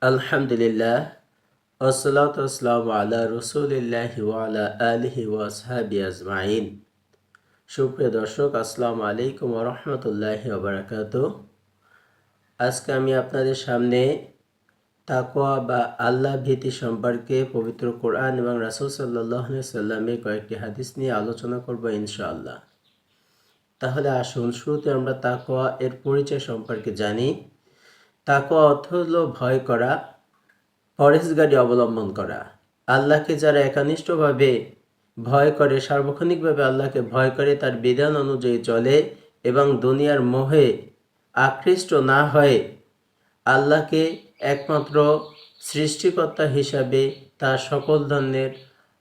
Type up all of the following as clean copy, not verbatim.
আলহামদুলিল্লাহ, আসসালাতু ওয়াসসালামু আলা রাসূলিল্লাহি ওয়া আলা আলিহি ওয়া আসহাবিহি আজমাইন। সুপ্রিয় দর্শক, আসসালামু আলাইকুম ওয়া রাহমাতুল্লাহি ওয়া বারাকাতুহু। আজকে আমি আপনাদের সামনে তাকওয়া বা আল্লাহ ভীতি সম্পর্কে পবিত্র কোরআন এবং রাসূল সাল্লাল্লাহু আলাইহি সাল্লামের কয়েকটি হাদিস নিয়ে আলোচনা করব ইনশাআল্লাহ। তাহলে আসুন শুরুতে আমরা তাকওয়া এর পরিচয় সম্পর্কে জানি। তাকওয়া অর্থ হলো ভয় করা, পরহেজগারি অবলম্বন করা। আল্লাহকে যারা একনিষ্ঠভাবে ভয় করে, সার্বক্ষণিকভাবে আল্লাহকে ভয় করে, তার বিধান অনুযায়ী চলে এবং দুনিয়ার মোহে আকৃষ্ট না হয়ে আল্লাহকে একমাত্র সৃষ্টিকর্তা হিসাবে তার সকল ধরনের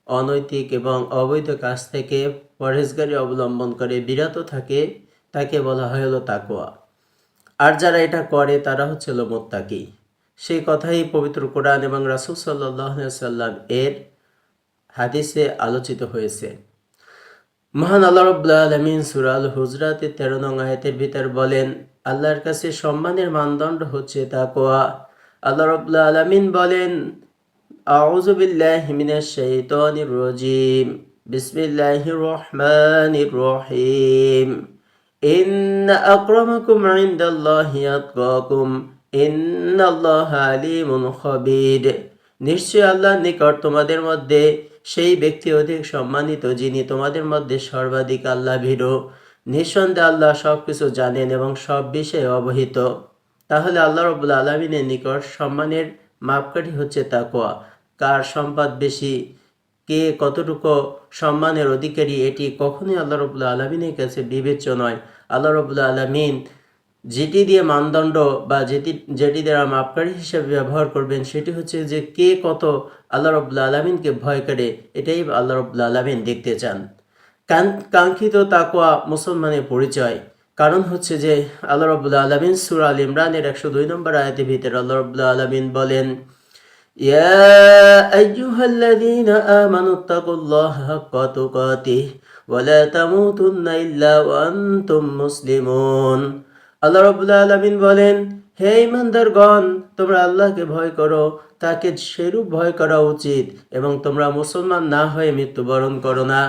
অনৈতিক এবং অবৈধ কাজ থেকে পরহেজগারি অবলম্বন করে বিরত থাকে, তাকে বলা হয় হলো তাকওয়া। আর যারা এটা করে তারা হচ্ছে হলো মুত্তাকি। সেই কথাই পবিত্র কোরআন এবং রাসূল সাল্লাল্লাহু আলাইহি সাল্লাম এর হাদিসে আলোচিত হয়েছে। মহান আল্লাহ রাব্বুল আলামিন সূরা আল হুজরাতের 13 নং আয়াতের ভিতর বলেন, আল্লাহর কাছে সম্মানের মানদণ্ড হচ্ছে তাকওয়া। আল্লাহ রাব্বুল আলামিন বলেন, আউযু বিল্লাহি মিনাশ শাইতানির রাজীম, বিসমিল্লাহির রহমানির রহিম। ইন্না আকরামাকুম ইনদাল্লাহি আতকাকুম ইন্নাল্লাহা আলিমুন খবীর। নিশ্চয় আল্লাহর নিকট তোমাদের মধ্যে সেই ব্যক্তি অধিক সম্মানিত যিনি তোমাদের মধ্যে সর্বাধিক আল্লাহ ভীরু। নিঃসন্দেহে আল্লাহ সব কিছু জানেন এবং সব বিষয়ে অবহিত। তাহলে আল্লাহ রাব্বুল আলামিনের নিকট সম্মানের মাপকাঠি হচ্ছে তাকওয়া। কার সম্পদ বেশি, কে কতটুকু সম্মানের অধিকারী, এটি কখনোই আল্লাহ রাব্বুল আলামিনের কাছে বিবেচ্য নয়। আল্লাহ রাব্বুল আলামিন যেটি দিয়ে মানদণ্ড বা যেটি দ্বারা মাপকাঠি হিসেবে ব্যবহার করবেন সেটি হচ্ছে যে কে কত আল্লাহ রাব্বুল আলামিনকে ভয় করে, এটাই আল্লাহ রাব্বুল আলামিন দেখতে চান। কাঙ্ক্ষিত তাকওয়া মুসলমানের পরিচয়। কারণ হচ্ছে যে আল্লাহ রাব্বুল আলামিন সূরা আল ইমরানের 102 নম্বর আয়াতের ভিতরে আল্লাহ রাব্বুল আলামিন বলেন, يا أيها الذين آمنوا اتقوا الله حق تقاته ولا تموتن إلا وأنتم مسلمون। আল্লাহ রাব্বুল আলামিন বলেন, হে ঈমানদারগণ, তোমরা আল্লাহকে ভয় করো, তাকে সেরূপ ভয় করা উচিত এবং তোমরা মুসলমান না হয়ে মৃত্যুবরণ করো না।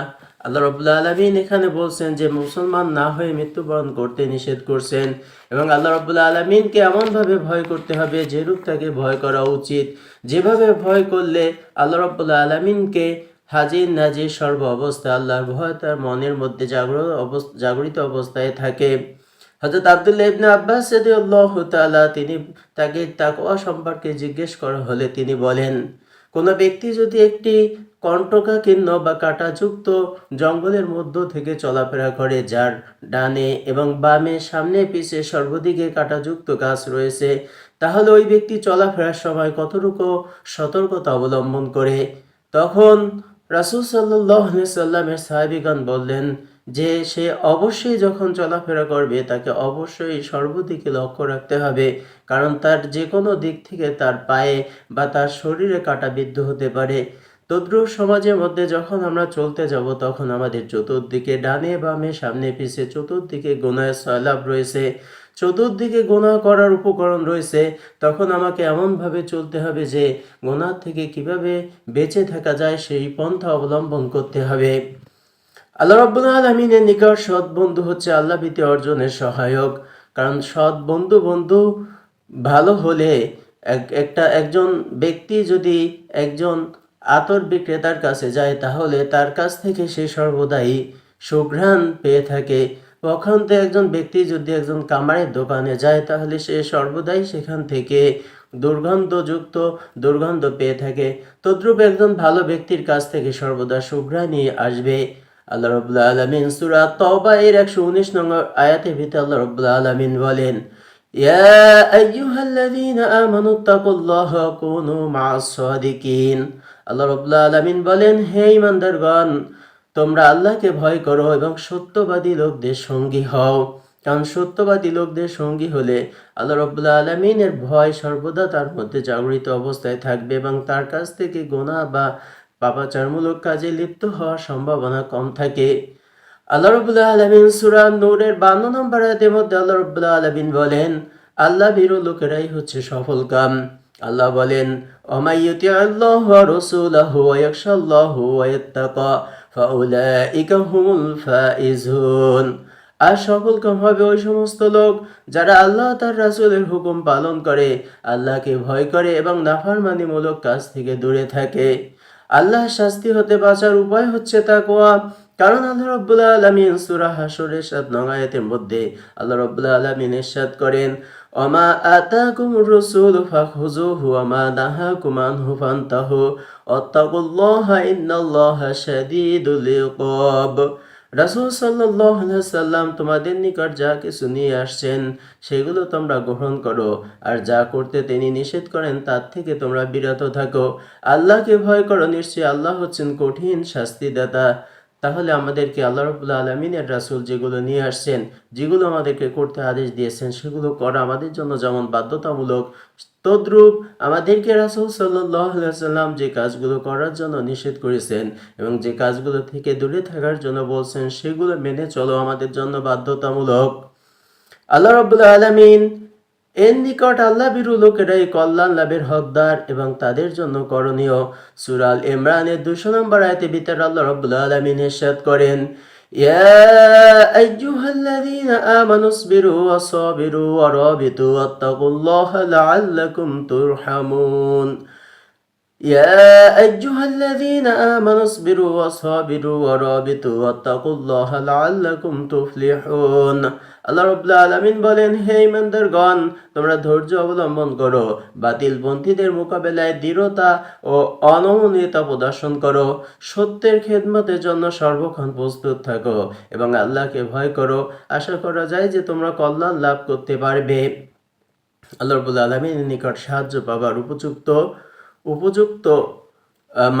আল্লাহ রাব্বুল আলামিন এখানে বলছেন যে মুসলমান না হয়ে মৃত্যুবরণ করতে নিষেধ করছেন এবং আল্লাহ রাব্বুল আলামিনকে এমনভাবে ভয় করতে হবে যেরূপ তাকে ভয় করা উচিত, যেভাবে ভয় করলে আল্লাহ রাব্বুল আলামিনকে হাজির নাজির সর্ব অবস্থায় আল্লাহর ভয় তার মনের মধ্যে জাগরিত অবস্থায় থাকে। হযরত আব্দুল্লাহ ইবনে আব্বাস রাদিয়াল্লাহু তাআলা তাকে তাকওয়া সম্পর্কে জিজ্ঞেস করা হলে তিনি বলেন, কোনো ব্যক্তি যদি একটি কণ্টকাকীর্ণ বা কাঁটাযুক্ত জঙ্গলের মধ্য থেকে চলাফেরা করে, যার ডানে এবং বামে সামনে পিছে সর্বদিকে কাঁটাযুক্ত গাছ রয়েছে, তাহলে ওই ব্যক্তি চলাফেরার সময় কতটুকু সতর্কতা অবলম্বন করে। তখন রাসূল সাল্লাল্লাহু আলাইহি সাল্লামের সাহাবীগণ বললেন যে সে অবশ্যই যখন চলাফেরা করবে তাকে অবশ্যই সর্বদিকে লক্ষ্য রাখতে হবে, কারণ তার যে কোনো দিক থেকে তার পায়ে বা তার শরীরে কাঁটা বিদ্ধ হতে পারে। তদ্রূপ সমাজের মধ্যে যখন আমরা চলতে যাব তখন আমাদের চতুর্দিকে ডানে বামে সামনে পিছে চতুর্দিকে গুনাহের সয়লাব রয়েছে, চতুর্দিকে গুনাহ করার উপকরণ রয়েছে। তখন আমাকে এমনভাবে চলতে হবে যে গুনাহ থেকে কিভাবে বেঁচে থাকা যায় সেই পন্থা অবলম্বন করতে হবে। আল্লাহ রাব্বুল আলামিনের নিকট সৎ বন্ধু হচ্ছে আল্লাহ ভীতি অর্জনের সহায়ক। কারণ সৎ বন্ধু ভালো হলে একজন ব্যক্তি যদি একজন আতর বিক্রেতার কাছে যায় তাহলে তার কাছ থেকে সে সর্বদাই সুঘ্রাণ পেয়ে থাকে। পক্ষান্তে একজন ব্যক্তি যদি একজন কামারের দোকানে যায় তাহলে সে সর্বদাই সেখান থেকে দুর্গন্ধ পেয়ে থাকে। তদ্রূপ একজন ভালো ব্যক্তির কাছ থেকে সর্বদা সুঘ্রাণই আসবে। আল্লাহ রাব্বুল আলামিন সূরা তাওবা এর 119 নং আয়াতের ভিতরে আল্লাহ রাব্বুল আলামিন বলেন, ইয়া আইয়ুহাল্লাযীনা আমানুত্তাকুল্লাহা কুনু মা'আস সাদিকিন। আল্লাহ রাব্বুল আলামিন বলেন, হে ঈমানদারগণ, তোমরা আল্লাহকে ভয় করো এবং সত্যবাদী লোকদের সঙ্গী হও। কারণ সত্যবাদী লোকদের সঙ্গী হলে আল্লাহ রাব্বুল আলামিনের ভয় সর্বদা তার মধ্যে জাগরিত অবস্থায় থাকবে এবং তার কাছ থেকে গুনাহ বা পাপাচারমূলক কাজে লিপ্ত হওয়ার সম্ভাবনা কম থাকে। আল্লাহ রাব্বুল আলামিন সূরা নূরের 52 নম্বর আয়াতের মধ্যে আল্লাহ রাব্বুল আলামিন বলেন, আল্লাহ ভীরু লোকেরাই হচ্ছে সফলকাম। আল্লাহ বলেন, ওমাই ইউতিউল্লাহ ওয়া রাসূলাহু ওয়া ইয়াখশাল্লাহু ওয়া ইয়াত্তাকা ফাউলাইকা হুমুল ফাইজুন। আর সফল কাম হবে ওই সমস্ত লোক যারা আল্লাহ তার রাসূলের হুকুম পালন করে, আল্লাহকে ভয় করে এবং নাফরমানিমূলক কাজ থেকে দূরে থাকে। আল্লাহর শাস্তি হতে বাঁচার উপায় হচ্ছে তাকওয়া। কারণ আল্লাহ রাব্বুল আলামিন সূরা হাশরের ৭ নং আয়াতের মধ্যে আল্লাহ রাব্বুল আলামিন ইরশাদ করেন, ওমা আতাকুমুর রাসূলু ফাখুযুহু ওয়া মা নাহাকুম আনহু ফান্তাহু ওয়াত্তাকুল্লাহা ইন্নাল্লাহা শাদীদুল ইকাব। রাসূল সাল্লাল্লাহু আলাইহি ওয়াসাল্লাম তোমাদের নিকট যা কিছু নিয়ে আসছেন সেগুলো তোমরা গ্রহণ করো, আর যা করতে তিনি নিষেধ করেন তার থেকে তোমরা বিরত থাকো। আল্লাহকে ভয় করো, নিশ্চয়ই আল্লাহ হচ্ছেন কঠিন শাস্তিদাতা। তাহলে আমাদেরকে আল্লাহ রাব্বুল আলামিনের রাসূল যেগুলো নিয়ে আসছেন, যেগুলো আমাদেরকে করতে আদেশ দিয়েছেন, সেগুলো করা আমাদের জন্য যেমন বাধ্যতামূলক, তদ্রূপ আমাদেরকে রাসূল সাল্লাল্লাহু আলাইহি ওয়াসাল্লাম যে কাজগুলো করার জন্য নিষেধ করেছেন এবং যে কাজগুলো থেকে দূরে থাকার জন্য বলছেন, সেগুলো মেনে চলো আমাদের জন্য বাধ্যতামূলক। আল্লাহ রাব্বুল আলামিন এর নিকট আল্লাহ ভীরু লোকেরাই কল্যাণ লাভের হকদার এবং তাদের জন্য করণীয়। সূরা আল ইমরানের ২০০ নম্বর আয়াতে ভিতরে আল্লাহ রাব্বুল আলামিন ইরশাদ করেন, ইয়া আইয়ুহাল্লাযীনা আমানুসবিরু ওয়াসাবিরু ওয়ারাবিতু ওয়াত্তাকুল্লাহা লাআল্লাকুম তুরহামুন। يا أيها الذين آمنوا اصبروا وصابروا ورابطوا واتقوا الله لعلكم تفلحون। আল্লাহ রাব্বুল আলামিন বলেন, হে ঈমানদারগণ, তোমরা ধৈর্য অবলম্বন করো, বাতিলপন্থীদের মোকাবেলায় দৃঢ়তা ও অনমনীয়তা প্রদর্শন করো, সত্যের খেদমতের জন্য সর্বক্ষণ প্রস্তুত থাকো এবং আল্লাহকে ভয় করো। আশা করা যায় যে তোমরা কল্যাণ লাভ করতে পারবে। আল্লাহ রাব্বুল আলামিনের নিকট সাহায্য পাবার উপযুক্ত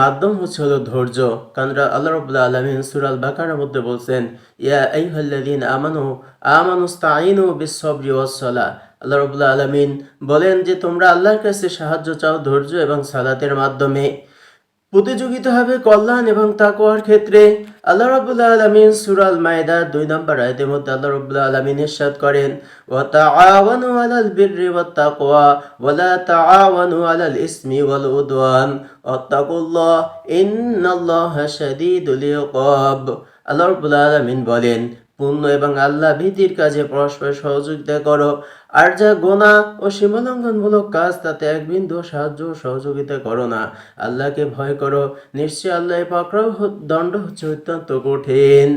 মাধ্যম হলো ধৈর্য। কারণ আল্লাহ রাব্বুল আলামিন সূরা আল বাকারার মধ্যে বলছেন, ইয়া আইয়ুহাল্লাযীনা আমানুস্তাঈনু বিস-সাবরি ওয়াস-সালাহ। আল্লাহ রাব্বুল আলামিন বলেন যে তোমরা আল্লাহর কাছে সাহায্য চাও ধৈর্য এবং সালাতের মাধ্যমে। প্রতিযোগিতা হবে কল্যাণ এবং তাকওয়ার ক্ষেত্রে। আল্লাহ রাব্বুল আলামিন সূরা আল মায়েদার ২ নম্বর আয়াতের মধ্যে আল্লাহ রাব্বুল আলামিন ইরশাদ করেন, ওয়া তাআওয়ানু আলাল বিররি ওয়াত তাকওয়া ওয়া লা তাআওয়ানু আলাল ইসমি ওয়াল উদওয়ান ওয়াত্তাকুল্লাহ ইন্নাল্লাহা শাদীদুল ইকাব। আল্লাহ রাব্বুল আলামিন বলেন, পুণ্য এবং আল্লাহ ভীতির কাজে পরস্পর সহযোগিতা করো, আর যা গুনাহ ও সীমালঙ্ঘনমূলক কাজ তাতে এক বিন্দু সাহায্য ও সহযোগিতা করো না। আল্লাহকে ভয় করো, নিশ্চয়ই আল্লাহর পাকড়াও দণ্ড হচ্ছে অত্যন্ত কঠিন।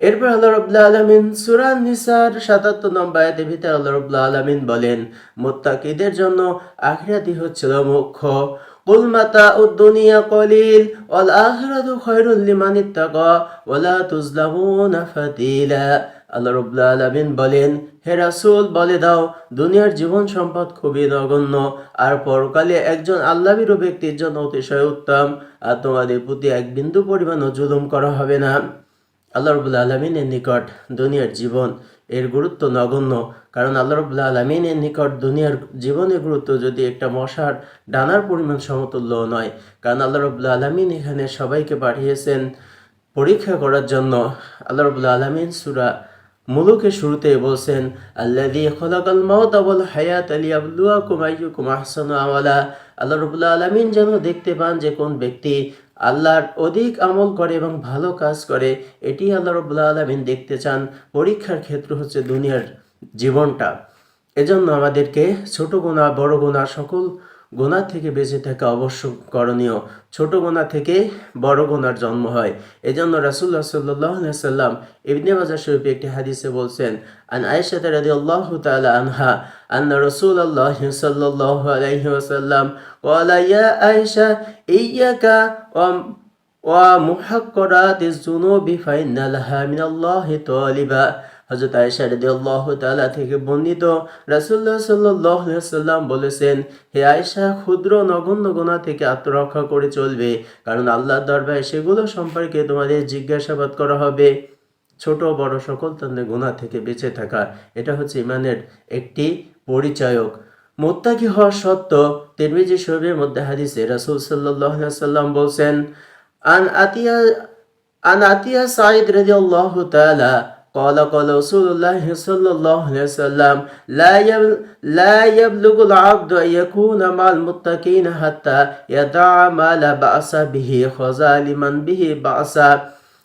এরপর আল্লাহ রাব্বুল আলামিন সূরা নিসার ৭৭ নম্বর আয়াতের ভিতরে আল্লাহ রাব্বুল আলামিন বলেন, মুত্তাকিদের জন্য আখিরাতই হচ্ছিল মুখ্য। কুল মাতাউদ দুনিয়া কলিল ওয়াল আখিরাতু খায়রুল লিমান ইত্তাকা ওয়া লা তুজলামুনা ফাতিলা। আল্লাহ রাব্বুল আলামিন বলেন, হে রাসূল বলে দাও, দুনিয়ার জীবন সম্পদ খুবই নগণ্য, আর পরকালে একজন আল্লাহভীরু ব্যক্তির জন্য অতিশয় উত্তম, আর তোমাদের প্রতি এক বিন্দু পরিমাণও জুলুম করা হবে না। আল্লাহ রাব্বুল আলামিনের নিকট দুনিয়ার জীবন এর গুরুত্ব নগণ্য। কারণ আল্লাহ রাব্বুল আলামিনের নিকট দুনিয়ার জীবনের গুরুত্ব যদি একটা মশার ডানার পরিমাণ সমতুল্য নয়। কারণ আল্লাহ রাব্বুল আলামিন এখানে সবাইকে পাঠিয়েছেন পরীক্ষা করার জন্য। আল্লাহ রাব্বুল আলামিন সূরা মুলুকের শুরুতে বলছেন, আল্লাযী খালাকাল মাউতা ওয়াল হায়াতা লিয়াবলুয়াকুম আইয়ুকুম আহসানু আমালা। আল্লাহ রাব্বুল আলামিন যেন দেখতে পান যে কোন ব্যক্তি আল্লাহর অধিক আমল করে এবং ভালো কাজ করে, এটি আল্লাহ রাব্বুল আলামিন দেখতে চান। পরীক্ষার ক্ষেত্র হচ্ছে দুনিয়ার জীবনটা। এজন্য আমাদেরকে ছোট গুনাহ বড় গুনাহ সকল গুনাহ থেকে বেঁচে থাকা অবশ্য করণীয়। ছোট গুনাহ থেকে বড় গুনার জন্ম হয়। এজন্য রাসূলুল্লাহ সাল্লাল্লাহু আলাইহি ওয়াসাল্লাম ইবনে মাজাহ শরীফে একটি হাদিসে বলছেন, আন আয়েশা রাদিয়াল্লাহু তাআলা আনহা আন্না রাসূলুল্লাহ সাল্লাল্লাহু আলাইহি ওয়াসাল্লাম ক্বালা ইয়া আয়েশা ইয়াকা ওয়া মুহাক্কারাতিজ যুনুবি ফাইন্না লাহা মিনাল্লাহি তালিবা। হযরত আয়েশা রাদিয়াল্লাহু তাআলা থেকে বর্ণিত, রাসূলুল্লাহ সাল্লাল্লাহু আলাইহি ওয়াসাল্লাম বলেছেন, হে আয়েশা, ক্ষুদ্র নগণ্য গুনাহ থেকে আত্মরক্ষা করে চলবে, কারণ আল্লাহর দরবারে সেগুলো সম্পর্কে তোমাদের জিজ্ঞাসাবাদ করা হবে। ছোট বড় সকল ধরনের গুনাহ থেকে বেঁচে থাকা, এটা হচ্ছে ঈমানের একটি পরিচায়ক। মুত্তাকি হওয়া সত্য তিরমিজি শরীফের মধ্যে হাদিসে রাসূল সাল্লাল্লাহু আলাইহি ওয়াসাল্লাম বলেন, আন আতিয়া সাঈদ রাদিয়াল্লাহু তাআলা قال قال رسول الله صلى الله عليه وسلم لا يبلغ العبد أن يكون مع المتقين حتى يدع ما لا بأس به خذا لمن به بأس।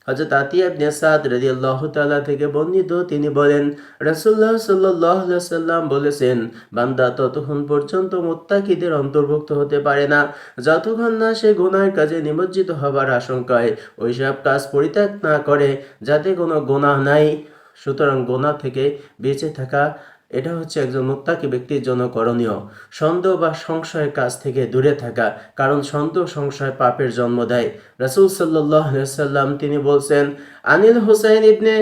হযরত আতিয়া ইবনে সাদ রাদিয়াল্লাহু তাআলা থেকে বর্ণিত, তিনি বলেন রাসূলুল্লাহ সাল্লাল্লাহু আলাইহি ওয়াসাল্লাম বলেছেন, বান্দা ততক্ষণ পর্যন্ত মুত্তাকিদের অন্তর্ভুক্ত হতে পারে না যতক্ষণ না সে গুনাহের কাজে নিমজ্জিত হবার আশঙ্কায় ওইসব কাজ পরিত্যাগ না করে যাতে কোনো গুনাহ নাই। সুতরাং গুনাহ থেকে বেঁচে থাকা এটা হচ্ছে একজন মুত্তাকি ব্যক্তির জন্য করণীয়। সন্দেহ বা সংশয়ের কাজ থেকে দূরে থাকা, কারণ সন্দেহ সংশয় পাপের জন্ম দেয়। রাসূল সাল্লাল্লাহু আলাইহি ওয়াসাল্লাম তিনি বলছেন, আনিল হুসাইন ইবনে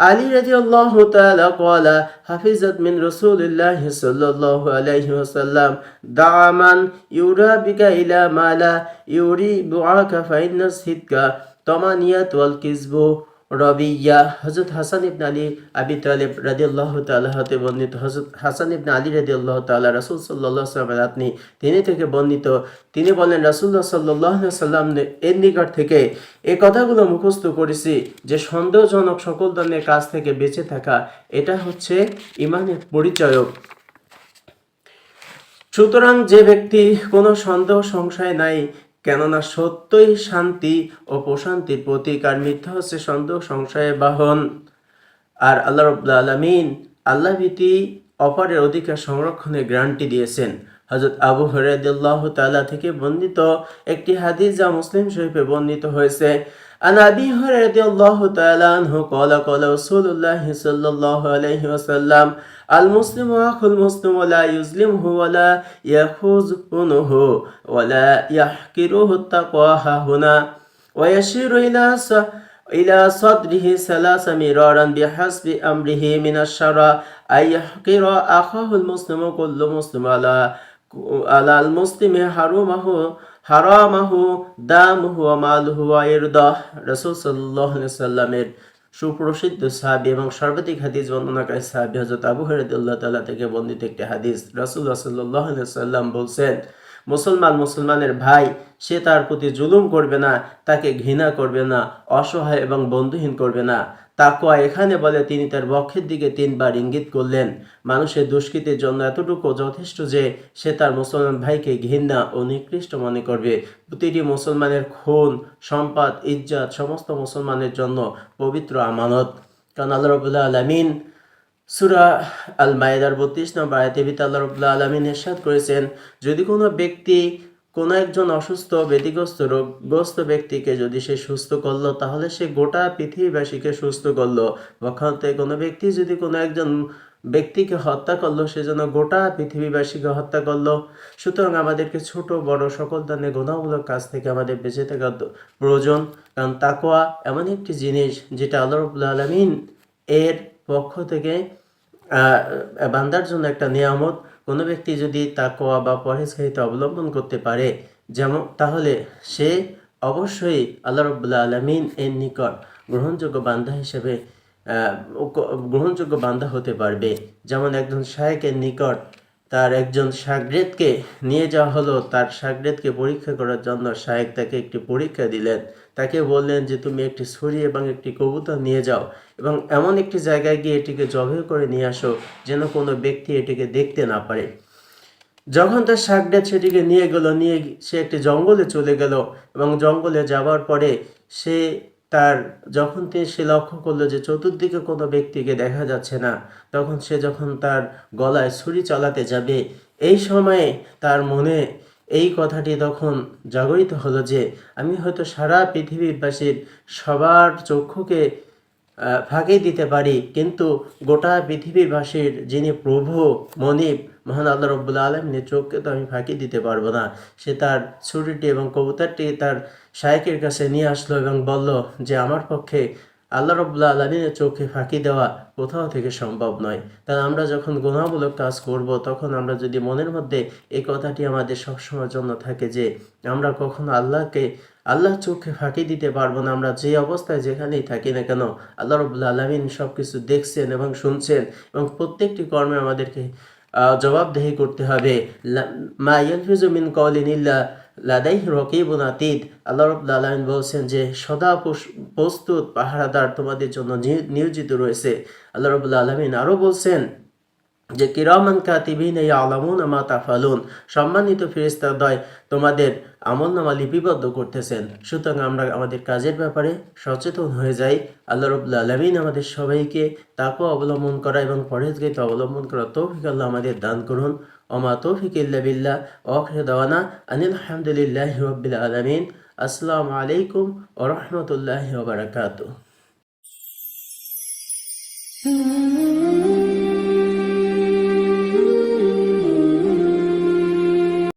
আলী রাদিয়াল্লাহু তাআলা ক্বালা হাফিজাত মিন রাসূলিল্লাহি সাল্লাল্লাহু আলাইহি ওয়াসাল্লাম দামান ইউরাবিকা ইলা মা লা ইউরিবুকা ফাইন্নাস সিদকা তামানিয়াত ওয়াল কিযবু রবিয়া। হযরত হাসান ইবনে আলী আবি তালিব রাদিয়াল্লাহু তাআলা হতে বর্ণিত, হযরত হাসান ইবনে আলী রাদিয়াল্লাহু তাআলা রাসূল সাল্লাল্লাহু আলাইহি ওয়াসাল্লামের নাতনি, তিনি থেকে বর্ণিত, তিনি বলেন রাসূলুল্লাহ সাল্লাল্লাহু আলাইহি ওয়াসাল্লাম এর নিকট থেকে এই কথাগুলো মুখস্থ করেছি যে সন্দেহজনক সকল ধরনের কাজ থেকে বেঁচে থাকা এটা হচ্ছে ঈমানের পরিচায়ক। সুতরাং যে ব্যক্তি কোনো সন্দেহ সংশয় নাই, কেননা সত্যই শান্তি ও প্রশান্তির প্রতীক, আর মিথ্যা হচ্ছে সন্দেহ সংশয়ের বাহন। আর আল্লাহ রাব্বুল আলামিন আল্লাহ ভীতি অপরের অধিকার সংরক্ষণের গ্যারান্টি দিয়েছেন। হযরত আবু হুরায়রা রাদিয়াল্লাহু তাআলা থেকে বর্ণিত একটি হাদিস যা মুসলিম শরীফে বর্ণিত হয়েছে, আন আবি হুরায়রা রাদিয়াল্লাহু তাআলা আনহু ক্বালা ক্বালা রাসূলুল্লাহ সাল্লাল্লাহু আলাইহি ওয়াসাল্লাম আল মুসলিমু আখুল মুসলিম লা ইউজলিমহু ওয়া লা ইয়াখুযুনহু ওয়া লা ইয়াহকিরুহু তাকওয়া হাহুনা ওয়া ইয়াশিরু ইলা সাদরিহি সালাসা মিরারান বিহাসবি আমরিহি মিনাশ শারা আই ইয়াহকিরা আখাহুল মুসলিমু কুল্লু মুসলিম আলাল মুসলিমি হারামাহু দামুহু ওয়া মালুহু ওয়া ইরদাহ। রাসূল সাল্লাল্লাহু আলাইহি ওয়াসাল্লামের সুপ্রসিদ্ধ সাহাবী এবং সর্বাধিক হাদিস বর্ণনাকারী সাহাবী হযরত আবু হুরায়রা রাদিয়াল্লাহু তাআলা থেকে বর্ণিত একটি হাদিস, রাসূলুল্লাহ সাল্লাল্লাহু আলাইহি ওয়াসাল্লাম বলছেন, মুসলমানের ভাই সে তার প্রতি জুলুম করবে না, তাকে ঘৃণা করবে না, অসহায় এবং বন্ধুহীন করবে না। তাকওয়া এখানে বলে তিনি তার বক্ষের দিকে 3 বার ইঙ্গিত করলেন। মানুষের দুষ্কৃতির জন্য এতটুকু যথেষ্ট যে সে তার মুসলমান ভাইকে ঘৃণা ও নিকৃষ্ট মনে করবে। প্রতিটি মুসলমানের খুন, সম্পদ, ইজ্জত সমস্ত মুসলমানের জন্য পবিত্র আমানত। কারণ আল্লাহ রাব্বুল আলামিন সূরা আল মায়েদার 32 নম্বর আয়াতে আল্লাহ রাব্বুল আলামিন ইরশাদ করেছেন, যদি কোনো ব্যক্তি কোনো একজন অসুস্থ ব্যাধিগ্রস্ত রোগগ্রস্ত ব্যক্তিকে যদি সে সুস্থ করলো, তাহলে সে গোটা পৃথিবীবাসীকে সুস্থ করলো। পক্ষান্তরে কোনো ব্যক্তি যদি কোনো একজন ব্যক্তিকে হত্যা করলো, সেজন্য গোটা পৃথিবীবাসীকে হত্যা করলো। সুতরাং আমাদেরকে ছোট বড় সকল ধরনের গুনাহমূলক কাজ থেকে আমাদের বেঁচে থাকা প্রয়োজন। কারণ তাকওয়া এমন একটি জিনিস যেটা আল্লাহ রাব্বুল আলামিন এর পক্ষ থেকে বান্দার জন্য একটা নিয়ামত। কোনো ব্যক্তি যদি তাকওয়া বা পরহেজগারিতা অবলম্বন করতে পারে যেমন, তাহলে সে অবশ্যই আল্লাহ রাব্বুল আলামিন এর নিকট গ্রহণযোগ্য বান্দা হতে পারবে। যেমন একজন শায়েখের নিকট তার একজন শাগরেদকে নিয়ে যাওয়া হলো, তার শাগরেদকে পরীক্ষা করার জন্য শায়েখ তাকে একটি পরীক্ষা দিলেন। তাকে বললেন যে তুমি একটি ছুরি এবং একটি কবুতর নিয়ে যাও এবং এমন একটি জায়গায় গিয়ে এটিকে জবাই করে নিয়ে আসো যেন কোনো ব্যক্তি এটিকে দেখতে না পারে। যখন তার শাগরেদ সেটিকে নিয়ে সে একটি জঙ্গলে চলে গেল এবং জঙ্গলে যাওয়ার পরে যখন সে লক্ষ্য করলো যে চতুর্দিকে কোনো ব্যক্তিকে দেখা যাচ্ছে না, তখন সে যখন তার গলায় ছুরি চালাতে যাবে, এই সময়ে তার মনে এই কথাটি তখন জাগরিত হলো যে আমি হয়তো সারা পৃথিবীবাসীর সবার চক্ষুকে ফাঁকি দিতে পারি, কিন্তু গোটা পৃথিবীবাসীর যিনি প্রভু মনিব মহান আল্লাহ রাব্বুল আলামিনের চোখকে তো আমি ফাঁকি দিতে পারবো না। সে তার ছুরিটি এবং কবুতরটি তার শায়েখের কাছে নিয়ে আসলো এবং বলল যে আমার পক্ষে আল্লাহ রাব্বুল আলামিনের চোখে ফাঁকি দেওয়া কোথাও থেকে সম্ভব নয়। তাই আমরা যখন গুনাহমূলক কাজ করব, তখন আমরা যদি মনের মধ্যে এই কথাটি আমাদের সবসময়ের জন্য থাকে যে আমরা কখনো আল্লাহর চোখে ফাঁকি দিতে পারবো না। আমরা যে অবস্থায় যেখানেই থাকি না কেন, আল্লাহ রাব্বুল আলামিন সবকিছু দেখছেন এবং শুনছেন এবং প্রত্যেকটি কর্মে আমাদেরকে জবাবদেহি করতে হবে। মা ইয়ালফিজু মিন কওলিন ইল্লা লাদাইহি রাকিবুন আতীদ। আল্লাহ রাব্বুল আলামিন বলছেন যে সদা প্রস্তুত পাহারাদার তোমাদের জন্য নিয়োজিত রয়েছে। আল্লাহ রাব্বুল আলামিন আরও বলছেন যে কিরামান কাতিবিন ইয়ালামুনা মা তাফআলুন, সম্মানিত ফেরেশতাদ্বয় তোমাদের আমলনামা লিপিবদ্ধ করতেছেন। সুতরাং আমরা আমাদের কাজের ব্যাপারে সচেতন হয়ে যাই। আল্লাহ রাব্বুল আলামিন আমাদের সবাইকে তাকওয়া অবলম্বন করা এবং পরহেজগারিতা অবলম্বন করা তৌফিক আল্লাহ আমাদের দান করুন। ওমা তৌফিক ইল্লা বিল্লাহ ওয়া আখিরু দাওয়ানা আনিল হামদুলিল্লাহি রাব্বিল আলামিন। আসসালামু আলাইকুম ওয়া রাহমাতুল্লাহি ওয়া বারাকাতুহু।